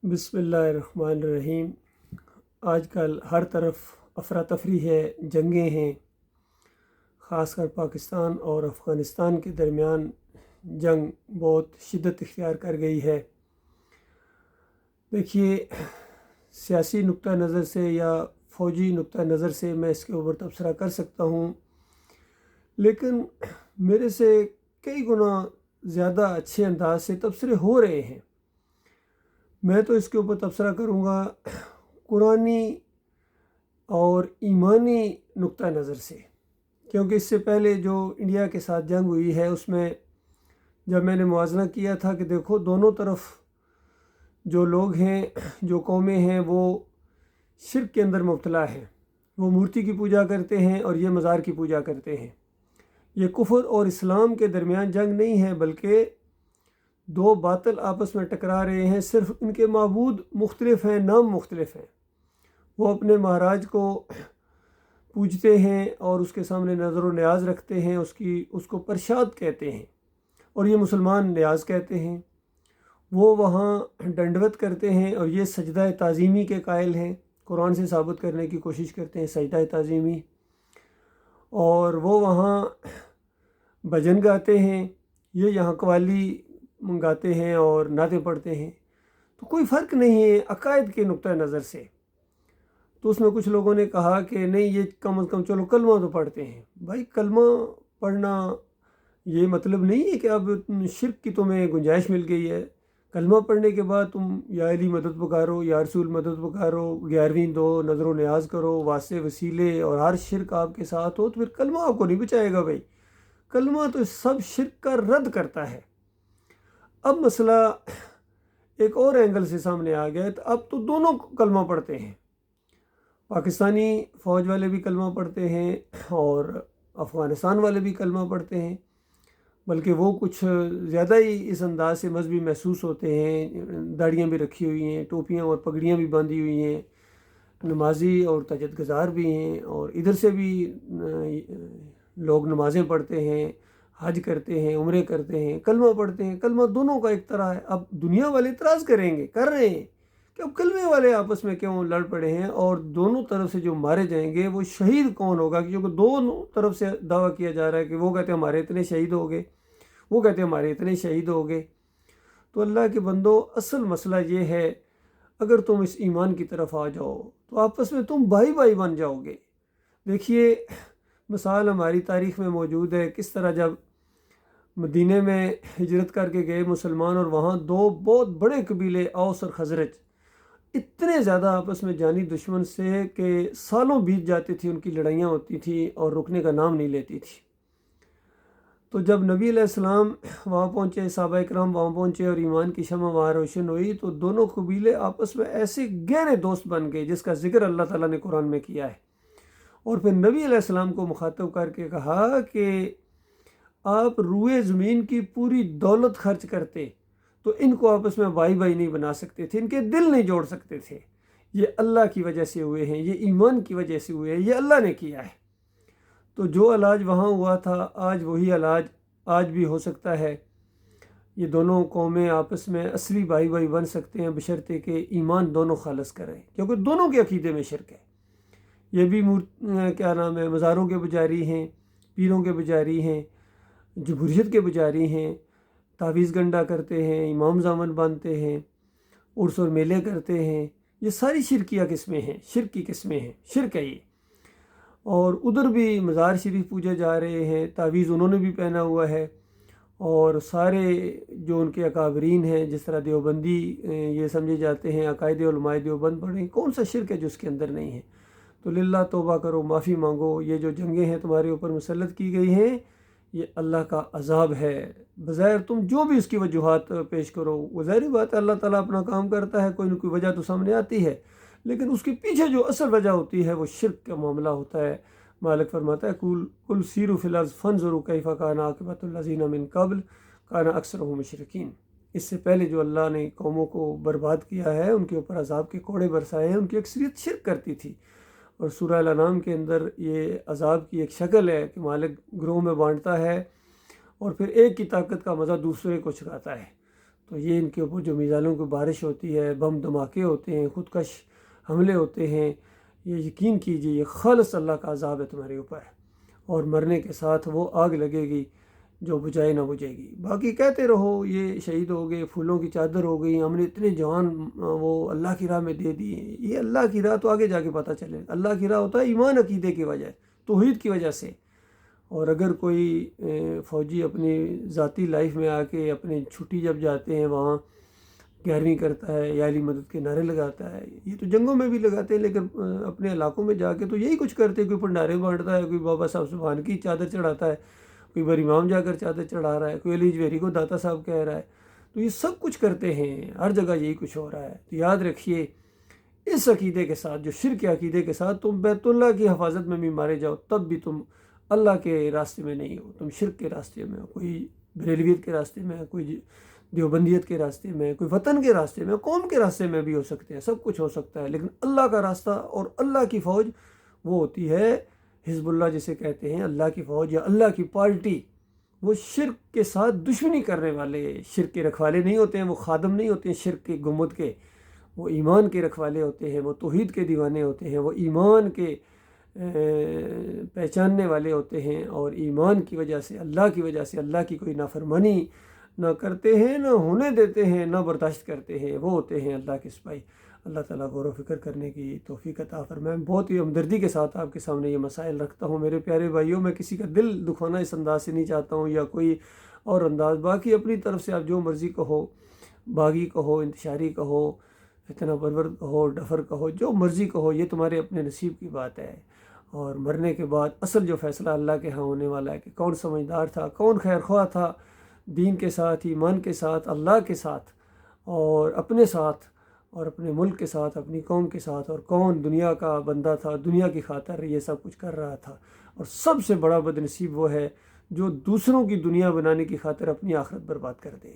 بسم اللہ الرحمن الرحیم۔ آج کل ہر طرف افراتفری ہے، جنگیں ہیں، خاص کر پاکستان اور افغانستان کے درمیان جنگ بہت شدت اختیار کر گئی ہے۔ دیکھیے، سیاسی نقطہ نظر سے یا فوجی نقطہ نظر سے میں اس کے اوپر تبصرہ کر سکتا ہوں، لیکن میرے سے کئی گنا زیادہ اچھے انداز سے تبصرے ہو رہے ہیں۔ میں تو اس کے اوپر تبصرہ کروں گا قرآنی اور ایمانی نقطہ نظر سے، کیونکہ اس سے پہلے جو انڈیا کے ساتھ جنگ ہوئی ہے اس میں جب میں نے موازنہ کیا تھا کہ دیکھو دونوں طرف جو لوگ ہیں، جو قومیں ہیں، وہ شرک کے اندر مبتلا ہیں۔ وہ مورتی کی پوجا کرتے ہیں اور یہ مزار کی پوجا کرتے ہیں۔ یہ کفر اور اسلام کے درمیان جنگ نہیں ہے، بلکہ دو باطل آپس میں ٹکرا رہے ہیں۔ صرف ان کے معبود مختلف ہیں، نام مختلف ہیں۔ وہ اپنے مہاراج کو پوجتے ہیں اور اس کے سامنے نظر و نیاز رکھتے ہیں، اس کو پرشاد کہتے ہیں، اور یہ مسلمان نیاز کہتے ہیں۔ وہ وہاں ڈنڈوت کرتے ہیں اور یہ سجدہ تعظیمی کے قائل ہیں، قرآن سے ثابت کرنے کی کوشش کرتے ہیں سجدہ تعظیمی۔ اور وہ وہاں بھجن گاتے ہیں، یہ یہاں قوالی گاتے ہیں اور نعتیں پڑھتے ہیں۔ تو کوئی فرق نہیں ہے عقائد کے نقطہ نظر سے۔ تو اس میں کچھ لوگوں نے کہا کہ نہیں، یہ کم از کم چلو کلمہ تو پڑھتے ہیں۔ بھائی، کلمہ پڑھنا یہ مطلب نہیں ہے کہ اب شرک کی تمہیں گنجائش مل گئی ہے۔ کلمہ پڑھنے کے بعد تم یا علی مدد پکارو، یا رسول مدد پکارو، 11ویں دو، نظر و نیاز کرو، واسطے وسیلے اور ہر شرک آپ کے ساتھ ہو، تو پھر کلمہ آپ کو نہیں بچائے گا۔ بھائی، کلمہ تو سب شرک کا رد کرتا ہے۔ اب مسئلہ ایک اور اینگل سے سامنے آ گیا، تو اب تو دونوں کلمہ پڑھتے ہیں۔ پاکستانی فوج والے بھی کلمہ پڑھتے ہیں اور افغانستان والے بھی کلمہ پڑھتے ہیں، بلکہ وہ کچھ زیادہ ہی اس انداز سے مذہبی محسوس ہوتے ہیں۔ داڑیاں بھی رکھی ہوئی ہیں، ٹوپیاں اور پگڑیاں بھی باندھی ہوئی ہیں، نمازی اور تہجد گزار بھی ہیں، اور ادھر سے بھی لوگ نمازیں پڑھتے ہیں، حج کرتے ہیں، عمرے کرتے ہیں، کلمہ پڑھتے ہیں۔ کلمہ دونوں کا ایک طرح ہے۔ اب دنیا والے اعتراض کر رہے ہیں کہ اب کلمے والے آپس میں کیوں لڑ پڑے ہیں، اور دونوں طرف سے جو مارے جائیں گے وہ شہید کون ہوگا؟ کیونکہ دونوں طرف سے دعویٰ کیا جا رہا ہے کہ وہ کہتے ہیں ہمارے اتنے شہید ہو گئے، وہ کہتے ہیں ہمارے اتنے شہید ہو گئے۔ تو اللہ کے بندو، اصل مسئلہ یہ ہے، اگر تم اس ایمان کی طرف آ جاؤ تو آپس میں تم بھائی بھائی بن جاؤ گے۔ دیکھیے، مثال ہماری تاریخ میں موجود ہے، کس طرح جب مدینے میں ہجرت کر کے گئے مسلمان، اور وہاں دو بہت بڑے قبیلے اوس اور خزرج اتنے زیادہ آپس میں جانی دشمن سے کہ سالوں بیت جاتی تھی، ان کی لڑائیاں ہوتی تھی اور رکنے کا نام نہیں لیتی تھی۔ تو جب نبی علیہ السلام وہاں پہنچے، صحابہ اکرام وہاں پہنچے اور ایمان کی شمع وہاں روشن ہوئی، تو دونوں قبیلے آپس میں ایسے گہرے دوست بن گئے جس کا ذکر اللہ تعالیٰ نے قرآن میں کیا ہے۔ اور پھر نبی علیہ السلام کو مخاطب کر کے کہا کہ آپ روئے زمین کی پوری دولت خرچ کرتے تو ان کو آپس میں بھائی بھائی نہیں بنا سکتے تھے، ان کے دل نہیں جوڑ سکتے تھے۔ یہ اللہ کی وجہ سے ہوئے ہیں، یہ ایمان کی وجہ سے ہوئے ہیں، یہ اللہ نے کیا ہے۔ تو جو علاج وہاں ہوا تھا، آج وہی علاج آج بھی ہو سکتا ہے۔ یہ دونوں قومیں آپس میں اصلی بھائی بھائی بن سکتے ہیں، بشرطے کہ ایمان دونوں خالص کریں، کیونکہ دونوں کے عقیدے میں شرک ہے۔ یہ بھی مزاروں کے پجاری ہیں، پیروں کے پجاری ہیں، جمہوریت کے پجاری ہیں، تعویذ گنڈا کرتے ہیں، امام زامن باندھتے ہیں، عرس اور میلے کرتے ہیں۔ یہ ساری شرکیہ قسمیں ہیں، شرک کی قسمیں ہیں، شرک ہے یہ۔ اور ادھر بھی مزار شریف پوجے جا رہے ہیں، تعویذ انہوں نے بھی پہنا ہوا ہے، اور سارے جو ان کے اکابرین ہیں، جس طرح دیوبندی یہ سمجھے جاتے ہیں، عقائد علماء دیوبند پڑھیں، کون سا شرک ہے جو اس کے اندر نہیں ہے؟ تو للہ توبہ کرو، معافی مانگو۔ یہ جو جنگیں ہیں تمہارے اوپر مسلط کی گئی ہیں، یہ اللہ کا عذاب ہے۔ بظاہر تم جو بھی اس کی وجوہات پیش کرو، وہ ظاہری بات ہے، اللہ تعالیٰ اپنا کام کرتا ہے، کوئی نہ کوئی وجہ تو سامنے آتی ہے، لیکن اس کے پیچھے جو اصل وجہ ہوتی ہے وہ شرک کا معاملہ ہوتا ہے۔ مالک فرماتا ہے کل سیروا فی الارض فانظروا کیف کان عاقبۃ الذین من قبل کان اکثرهم مشرکین۔ اس سے پہلے جو اللہ نے قوموں کو برباد کیا ہے، ان کے اوپر عذاب کے کوڑے برسائے ہیں، ان کی اکثریت شرک کرتی تھی۔ اور سورہ الانعام کے اندر یہ عذاب کی ایک شکل ہے کہ مالک گروہ میں بانٹتا ہے اور پھر ایک کی طاقت کا مزہ دوسرے کو چکھاتا ہے۔ تو یہ ان کے اوپر جو میزائلوں کی بارش ہوتی ہے، بم دھماکے ہوتے ہیں، خودکش حملے ہوتے ہیں، یہ یقین کیجئے یہ خالص اللہ کا عذاب ہے تمہارے اوپر، اور مرنے کے ساتھ وہ آگ لگے گی جو بجھائے نہ بجھے گی۔ باقی کہتے رہو یہ شہید ہو گئے، پھولوں کی چادر ہو گئی، ہم نے اتنے جوان وہ اللہ کی راہ میں دے دیے۔ یہ اللہ کی راہ تو آگے جا کے پتہ چلے، اللہ کی راہ ہوتا ہے ایمان عقیدے کی وجہ، توحید کی وجہ سے۔ اور اگر کوئی فوجی اپنی ذاتی لائف میں آ کے اپنے چھٹی جب جاتے ہیں وہاں 11ویں کرتا ہے یا علی مدد کے نعرے لگاتا ہے، یہ تو جنگوں میں بھی لگاتے ہیں، لیکن اپنے علاقوں میں جا کے تو یہی کچھ کرتے ہیں، کوئی بھنڈارے بانٹتا ہے، کوئی بابا صاحب سبحان کی چادر چڑھاتا ہے، کوئی بر امام جا کر چادر چڑھا رہا ہے، کوئی علی جویری کو داتا صاحب کہہ رہا ہے، تو یہ سب کچھ کرتے ہیں، ہر جگہ یہی کچھ ہو رہا ہے۔ تو یاد رکھیے اس عقیدے کے ساتھ، جو شرک کے عقیدے کے ساتھ تم بیت اللہ کی حفاظت میں بھی مارے جاؤ تب بھی تم اللہ کے راستے میں نہیں ہو، تم شرک کے راستے میں ہو، کوئی بریلویت کے راستے میں، کوئی دیوبندیت کے راستے میں، کوئی وطن کے راستے میں، قوم کے راستے میں بھی ہو سکتے ہیں، سب کچھ ہو سکتا ہے، لیکن اللہ کا راستہ اور اللہ کی فوج وہ ہوتی ہے حزب اللہ جسے کہتے ہیں، اللہ کی فوج یا اللہ کی پارٹی۔ وہ شرک کے ساتھ دشمنی کرنے والے، شرک کے رکھوالے نہیں ہوتے ہیں، وہ خادم نہیں ہوتے ہیں شرک کے گنبد کے، وہ ایمان کے رکھوالے ہوتے ہیں، وہ توحید کے دیوانے ہوتے ہیں، وہ ایمان کے پہچاننے والے ہوتے ہیں، اور ایمان کی وجہ سے، اللہ کی وجہ سے اللہ کی کوئی نافرمانی نہ کرتے ہیں، نہ ہونے دیتے ہیں، نہ برداشت کرتے ہیں، وہ ہوتے ہیں اللہ کے سپاہی۔ اللہ تعالیٰ غور و فکر کرنے کی توفیق عطا فرمائے۔ میں بہت ہی ہمدردی کے ساتھ آپ کے سامنے یہ مسائل رکھتا ہوں میرے پیارے بھائیوں، میں کسی کا دل دکھانا اس انداز سے نہیں چاہتا ہوں یا کوئی اور انداز، باقی اپنی طرف سے آپ جو مرضی کہو، باغی کہو، انتشاری کہو، فتنہ پرور کہو، ڈفر کہو، جو مرضی کہو، یہ تمہارے اپنے نصیب کی بات ہے۔ اور مرنے کے بعد اصل جو فیصلہ اللہ کے ہاں ہونے والا ہے کہ کون سمجھدار تھا، کون خیر خواہ تھا، دین کے ساتھ، ایمان کے ساتھ، اللہ کے ساتھ، اور اپنے ساتھ، اور اپنے ملک کے ساتھ، اپنی قوم کے ساتھ، اور کون دنیا کا بندہ تھا، دنیا کی خاطر یہ سب کچھ کر رہا تھا۔ اور سب سے بڑا بدنصیب وہ ہے جو دوسروں کی دنیا بنانے کی خاطر اپنی آخرت برباد کر دے۔